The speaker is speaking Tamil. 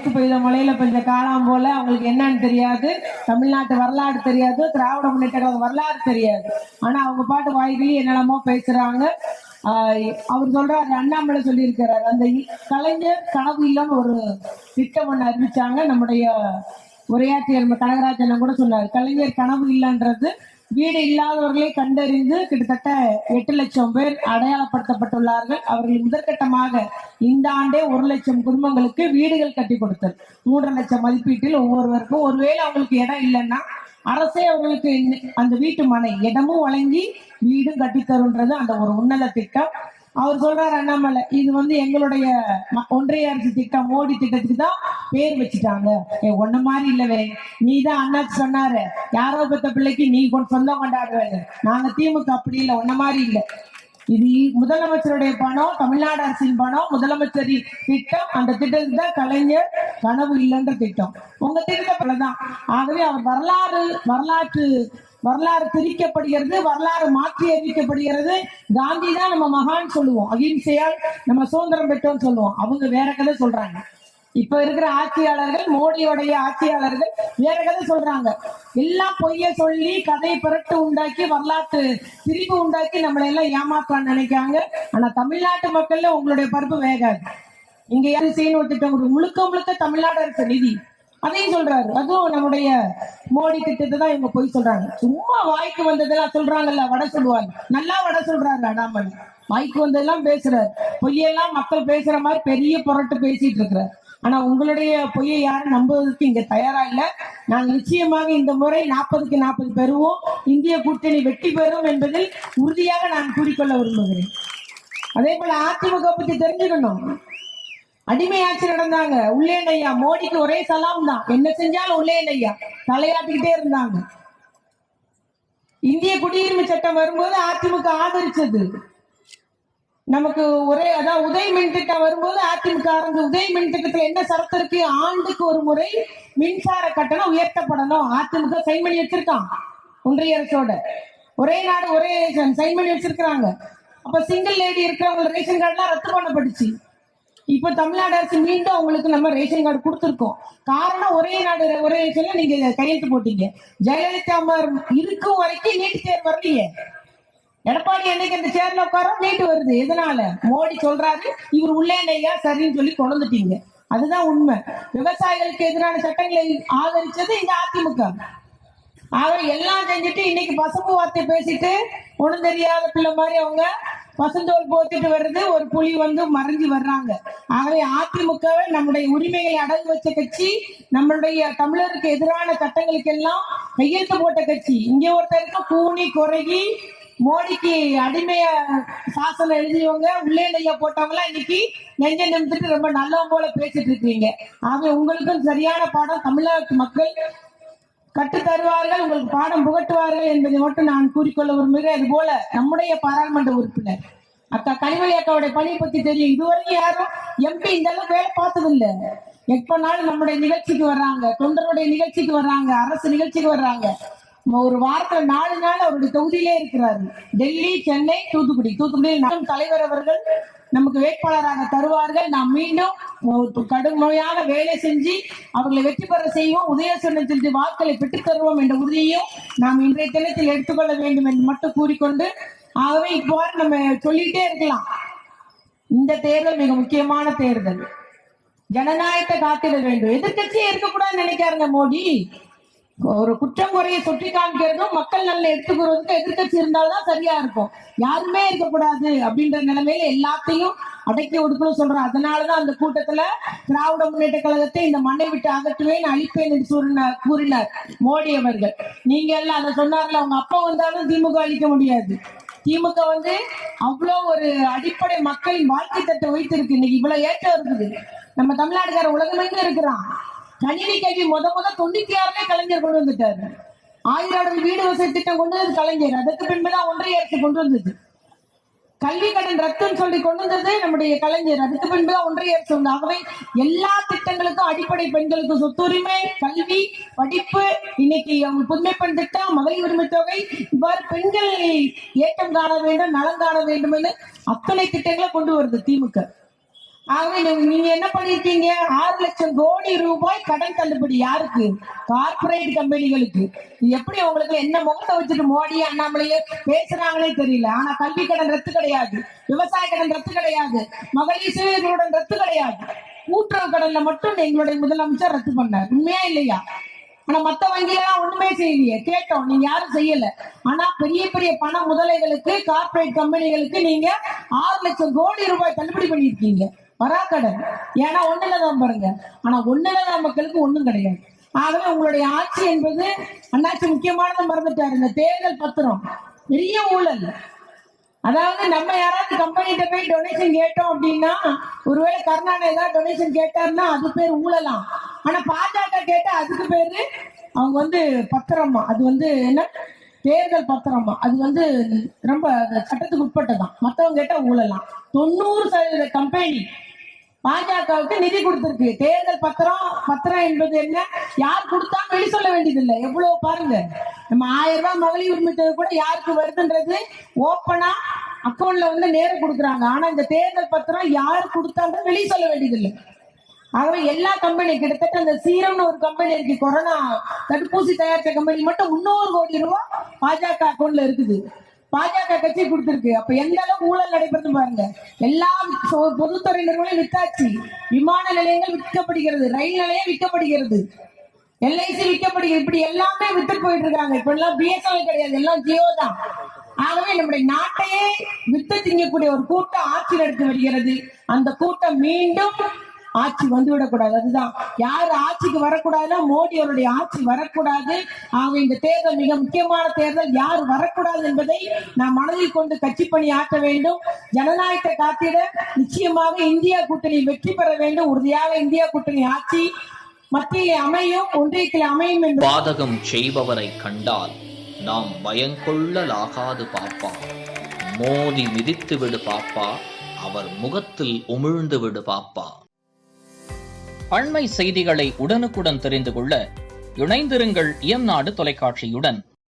நேற்று பெய்த மழையில பெய்த காலம் போல அவங்களுக்கு என்னன்னு தெரியாது, தமிழ்நாட்டு வரலாறு தெரியாது, திராவிட முன்னேற்ற கழக வரலாறு தெரியாது. ஆனா அவங்க பாட்டு வாய்களே என்னென்னமோ பேசுறாங்க. அவர் சொல்றாரு, அண்ணாமலை சொல்லியிருக்கிறார், அந்த கலைஞர் கனவு இல்லைன்னு ஒரு திட்டம் ஒண்ணு அறிவிச்சாங்க. நம்முடைய உரையாற்றியர் கனகராஜன் கூட சொன்னார், கலைஞர் கனவு இல்லைன்றது வீடு இல்லாதவர்களை கண்டறிந்து கிட்டத்தட்ட 8 லட்சம் பேர் அடையாளப்படுத்தப்பட்டுள்ளார்கள். அவர்கள் முதற்கட்டமாக இந்த ஆண்டே 1 லட்சம் குடும்பங்களுக்கு வீடுகள் கட்டி கொடுத்தல், 3.5 லட்சம் மதிப்பீட்டில் ஒவ்வொருவருக்கும். ஒருவேளை அவங்களுக்கு இடம் இல்லைன்னா அரசே அவர்களுக்கு அந்த வீட்டு மனை இடமும் வழங்கி வீடும் கட்டித்தருன்றது அந்த ஒரு உன்னத திட்டம். அவர் சொல்றாரு அண்ணாமலை, இது எங்களுடைய ஒன்றிய அரசு திட்டம், மோடி திட்டத்துக்கு தான் பேர் வச்சுட்டாங்க. ஒன்ன மாதிரி இல்லவே, நீ தான் அண்ணாச்சி சொன்னாரு, யாரோ பெத்த பிள்ளைக்கு நீ சொந்தம் கொண்டாடுவேங்க. நாங்க திமுக அப்படி இல்லை, ஒன்ன மாதிரி இல்லை. இது முதலமைச்சருடைய பணம், தமிழ்நாடு அரசின் பணம், முதலமைச்சரின் திட்டம். அந்த திட்டத்துக்கு தான் கலைஞர் கனவு இல்லைன்ற திட்டம். உங்க திட்டத்தை தான். ஆகவே அவர் வரலாறு பிரிக்கப்படுகிறது, வரலாறு மாற்றி அறிவிக்கப்படுகிறது. காந்தி தான் நம்ம மகான் சொல்லுவோம், அகிம்சையால் நம்ம சுதந்திரம் பெற்றோம்னு சொல்லுவோம். அவங்க வேற கதை சொல்றாங்க. இப்ப இருக்கிற ஆட்சியாளர்கள், மோடியோடைய ஆட்சியாளர்கள் வேற கதை சொல்றாங்க. எல்லாம் பொய்ய சொல்லி கதையை புரட்டு உண்டாக்கி வரலாற்று பிரிவு உண்டாக்கி நம்மளை எல்லாம் ஏமாற்றான்னு நினைக்காங்க. ஆனா தமிழ்நாட்டு மக்கள்ல உங்களுடைய பருப்பு வேகாது. இங்க யாரும் செய்யணும் திட்டம் முழுக்க முழுக்க தமிழ்நாடு அரசு நிதி, அதையும் சொல்றாரு. அதுவும் நம்முடைய மோடி திட்டத்தை தான் இவங்க போய் சொல்றாங்க. சும்மா வாய்க்கு வந்ததெல்லாம் சொல்றாங்கல்ல, வடை சொல்லுவாங்க, நல்லா வடை சொல்றாரு அண்ணாமலை. வாய்க்கு வந்ததெல்லாம் பேசுறாரு, பொய்யெல்லாம் மக்கள் பேசுற மாதிரி பெரிய புரட்டு பேசிட்டு இருக்கிறார். ஆனா உங்களுடைய பொய்யை யாரும் நம்புவதற்கு இங்க தயாரா இல்லை. நாங்கள் நிச்சயமாக இந்த முறை 40க்கு 40 பெறுவோம், இந்திய கூட்டணி வெற்றி பெறும் என்பதில் உறுதியாக நான் கூறிக்கொள்ள விரும்புகிறேன். அதே போல அதிமுக பத்தி தெரிஞ்சுக்கணும். அடிமையாட்சி நடந்தாங்க, உள்ளேன் ஐயா. மோடிக்கு ஒரே சலாம் தான், என்ன செஞ்சாலும் உள்ளேன் ஐயா தலையாட்டிக்கிட்டே இருந்தாங்க. இந்திய குடியுரிமை சட்டம் வரும்போது அதிமுக ஆதரிச்சது. நமக்கு அதாவது உதய மின் திட்டம் வரும்போது அதிமுக ஆரம்பிச்சு. உதய மின் திட்டத்துல என்ன சரத்து இருக்கு, ஆண்டுக்கு ஒரு முறை மின்சார கட்டணம் உயர்த்தப்படணும். அதிமுக சைன் பண்ணி வச்சிருக்கான், ஒன்றிய அரசோட. ஒரே நாடு ஒரே சைன் பண்ணி வச்சிருக்காங்க. அப்ப சிங்கிள் லேடி இருக்கிறவங்க ரேஷன் கார்டுலாம் ரத்து பண்ணப்பட்டுச்சு. இப்ப தமிழ்நாடு அரசு மீண்டும் அவங்களுக்கு நம்ம ரேஷன் கார்டு கொடுத்துருக்கோம். காரணம் ஒரே நாடு ஒரே ரேஷன்ல நீங்க கையெழுத்து போட்டீங்க. ஜெயலலிதா இருக்கும் வரைக்கும் நீட்டு தேர்வு வரலையே. எடப்பாடி என்னைக்கு அந்த சேர்ல உட்கார நீட்டு வருது. எதனால? மோடி சொல்றாரு, இவர் உள்ளேனையா சரின்னு சொல்லி கொண்டுட்டீங்க. அதுதான் உண்மை. விவசாயிகளுக்கு எதிரான சட்டங்களை ஆதரிச்சது இந்த அதிமுக. ஆக எல்லாம் செஞ்சுட்டு இன்னைக்கு பசும்பு வார்த்தை பேசிட்டு ஒண்ணும் தெரியாத பிள்ளை மாதிரி அவங்க பசுந்தோல் போத்திட்டு வருது. ஒரு புலி மறைஞ்சு வர்றாங்க. ஆகவே அதிமுகவை நம்முடைய உரிமைகளை அடகு வச்ச கட்சி, நம்மளுடைய தமிழருக்கு எதிரான சட்டங்களுக்கு எல்லாம் கையெழுத்து போட்ட கட்சி. இங்க ஒருத்தருக்கு கூனி குறைகி மோடிக்கு அடிமைய சாசனம் எழுதியவங்க, உள்ளே நெய்ய போட்டவங்க இன்னைக்கு நெஞ்ச நிமித்துட்டு ரொம்ப நல்லவங்க போல பேசிட்டு இருக்கீங்க. ஆகவே உங்களுக்கும் சரியான பாடம் தமிழக மக்கள் கற்று தருவார்கள், உங்களுக்கு பாடம் புகட்டுவார்கள் என்பதை மட்டும் நான் கூறிக்கொள்ள விரும்புகிறேன். அது போல நம்முடைய பாராளுமன்ற உறுப்பினர் அக்கா கனிமொழி அக்காவுடைய பணியை பத்தி தெரியும். இதுவரைக்கும் யாரும் எம்பி இந்த அளவுக்கு வேலை பார்த்தது இல்லை. எப்பனாலும் நம்முடைய நிகழ்ச்சிக்கு வர்றாங்க, தொண்டருடைய நிகழ்ச்சிக்கு வர்றாங்க, அரசு நிகழ்ச்சிக்கு வர்றாங்க. ஒரு வாரத்துல 4 நாள் அவருடைய தொகுதியிலே இருக்கிறாரு. டெல்லி, சென்னை, தூத்துக்குடியில் நம் தலைவர் அவர்கள் நமக்கு வேட்பாளராக தருவார்கள். நாம் மீண்டும் கடுமையாக வேலை செஞ்சு அவர்களை வெற்றி பெற செய்வோம். உதயசனத்தில் வாக்களை பெற்றுத் தருவோம் என்ற உறுதியையும் நாம் இன்றைய தினத்தில் எடுத்துக்கொள்ள வேண்டும் என்று மட்டும் கூறிக்கொண்டு, ஆகவே இவ்வாறு நம்ம சொல்லிட்டே இருக்கலாம். இந்த தேர்தல் மிக முக்கியமான தேர்தல். ஜனநாயகத்தை காத்திட வேண்டும். எதிர்கட்சியே இருக்கக்கூடாதுன்னு நினைக்காருங்க மோடி. ஒரு குற்றம் குறையை சுற்றி காமிக்கிறதும் மக்கள் நல்ல எடுத்துக்கிறதுக்கும் எதிர்கட்சி இருந்தால்தான் சரியா இருக்கும். யாருமே இருக்கக்கூடாது அப்படின்ற நிலைமையில எல்லாத்தையும் அடக்கி ஒடுக்கணும் சொல்றோம். அதனாலதான் அந்த கூட்டத்துல திராவிட முன்னேற்ற கழகத்தை இந்த மண்ணை விட்டு அகற்றுவேன், அழிப்பேன் என்று கூறினார் மோடி அவர்கள். நீங்க எல்லாம் அதை சொன்னார்ல, அவங்க அப்பா வந்தாலும் திமுக அழிக்க முடியாது. திமுக அவ்வளோ ஒரு அடிப்படை மக்களின் வாழ்க்கை தட்டை வைத்திருக்கு. இன்னைக்கு இவ்வளவு ஏற்றம் இருக்குது. நம்ம தமிழ்நாடுக்கார உலகமெங்க இருக்கிறான். கணினி கல்வி முத 96 கலைஞர் கொண்டு வந்துட்டாரு. 1000 வீடு வசதி திட்டம் கொண்டு வந்தது கலைஞர். அதற்கு பின்புதான் ஒன்றிய அரசு கொண்டு வந்தது. கல்வி கடன் ரத்துன்னு சொல்லி கொண்டு வந்தது நம்முடைய கலைஞர். அதுக்கு பின்புதான் ஒன்றிய அரசு வந்து. ஆகவே எல்லா திட்டங்களுக்கும் அடிப்படை பெண்களுக்கு சொத்துரிமை, கல்வி, படிப்பு, இன்னைக்கு அவங்க புதுமை பெண் திட்டம், மகளிர் உரிமை தொகை, இவ்வாறு பெண்கள் ஏற்றம் காண வேண்டும், நலம் காண வேண்டும் என்று அத்தனை திட்டங்களை கொண்டு வருது திமுக. ஆகவே நீங்க என்ன பண்ணிருக்கீங்க? 6 லட்சம் கோடி ரூபாய் கடன் தள்ளுபடி. யாருக்கு? கார்பரேட் கம்பெனிகளுக்கு. எப்படி உங்களுக்கு என்ன முகத்தை வச்சுட்டு மோடி அண்ணாமலையே பேசுறாங்களே தெரியல. ஆனா கல்வி கடன் ரத்து கிடையாது, விவசாய கடன் ரத்து கிடையாது, மகளிர் சுயஉதவியுடன் ரத்து கிடையாது. கூட்டுறவு கடன்ல மட்டும் எங்களுடைய முதலமைச்சர் ரத்து பண்ணார். உண்மையா இல்லையா? ஆனா மத்த வங்கியெல்லாம் ஒண்ணுமே செய்யலையே. கேட்டோம், நீங்க யாரும் செய்யல. ஆனா பெரிய பெரிய பண முதலைகளுக்கு, கார்பரேட் கம்பெனிகளுக்கு நீங்க 6 லட்சம் கோடி ரூபாய் தள்ளுபடி பண்ணிருக்கீங்க வராக்கடன். ஏன்னா ஒண்ணுலதான் பாருங்க. ஆனா ஒண்ணுலதான் மக்களுக்கு ஒண்ணும் கிடையாது. ஆகவே உங்களுடைய ஆட்சி என்பது அண்ணாச்சி முக்கியமானதை மறந்துட்டாரு. இந்த தேர்தல் பத்திரம் பெரிய ஊழல். அதாவது நம்ம யாராவது கம்பெனிட்ட போய் டொனேஷன் கேட்டோம் அப்படின்னா, ஒருவேளை கருணாநிதி ஏதாவது டொனேஷன் கேட்டாருன்னா அது பேர் ஊழலாம். ஆனா பாஜக கேட்டா அதுக்கு பேரு அவங்க பத்திரமா, அது என்ன தேர்தல் பத்திரமா, அது ரொம்ப சட்டத்துக்கு உட்பட்டதான். மத்தவங்க கேட்டா ஊழலாம். 90% கம்பெனி பாஜகவுக்கு நிதி கொடுத்திருக்கு. தேர்தல் பத்திரம் என்பது என்ன? யார் கொடுத்தா வெளி சொல்ல வேண்டியதில்லை. எவ்வளவு பாருங்க, நம்ம 1000 ரூபாய் மகளிர் உரிமை தொகை கூட யாருக்கு வருதுன்றது ஓப்பனா அக்கௌண்ட்ல நேரம் கொடுக்குறாங்க. ஆனா இந்த தேர்தல் பத்திரம் யார் கொடுத்தாங்க வெளியே சொல்ல வேண்டியதில்லை. ஆகவே எல்லா கம்பெனி, கிட்டத்தட்ட அந்த சீரம்னு ஒரு கம்பெனி இருக்கு, கொரோனா தடுப்பூசி தயாரித்த கம்பெனி மட்டும் 300 கோடி ரூபாய் பாஜக அக்கௌண்ட்ல இருக்குது. பாஜக கட்சி கொடுத்திருக்கு. அப்ப எந்த அளவுக்கு ஊழல் நடைபெறுது பாருங்க. எல்லா பொதுத்துறை நிறுவனம் வித்தாச்சு. விமான நிலையங்கள் விற்கப்படுகிறது, ரயில் நிலையம் விற்கப்படுகிறது, எல்ஐசி விற்கப்படுகிறது. இப்படி எல்லாமே வித்துட்டு போயிட்டு இருக்காங்க. இப்ப எல்லாம் பிஎஸ்என்எல் கிடையாது, எல்லாம் ஜியோ தான். ஆகவே நம்முடைய நாட்டையே வித்து திங்கக்கூடிய ஒரு கூட்டம் ஆட்சி நடத்தி வருகிறது. அந்த கூட்டம் மீண்டும் ஆட்சி வந்துவிடக்கூடாது. அதுதான், யார் ஆட்சிக்கு வரக்கூடாதுன்னா மோடி அவருடைய ஆட்சி வரக்கூடாது. ஆக இந்த தேர்தல் மிக முக்கியமான தேர்தல். யார் வரக்கூடாது என்பதை நாம் மனதில் கொண்டு கட்சி பணி ஆற்ற வேண்டும். ஜனநாயகத்தை காத்திட நிச்சயமாக இந்தியா கூட்டணி வெற்றி பெற வேண்டும். உறுதியாக இந்தியா கூட்டணி ஆட்சி மத்தியிலே அமையும், ஒன்றியத்தில் அமையும் என்று. பாதகம் செய்பவரை கண்டால் நாம் பயங்கொள்ளலாகாது பாப்பா. மோதி மிதித்து விடு பாப்பா, அவர் முகத்தில் உமிழ்ந்து விடு பாப்பா. அண்மை செய்திகளை உடனுக்குடன் தெரிந்து கொள்ள இணைந்திருங்கள் இயம்நாடு தொலைக்காட்சியுடன்.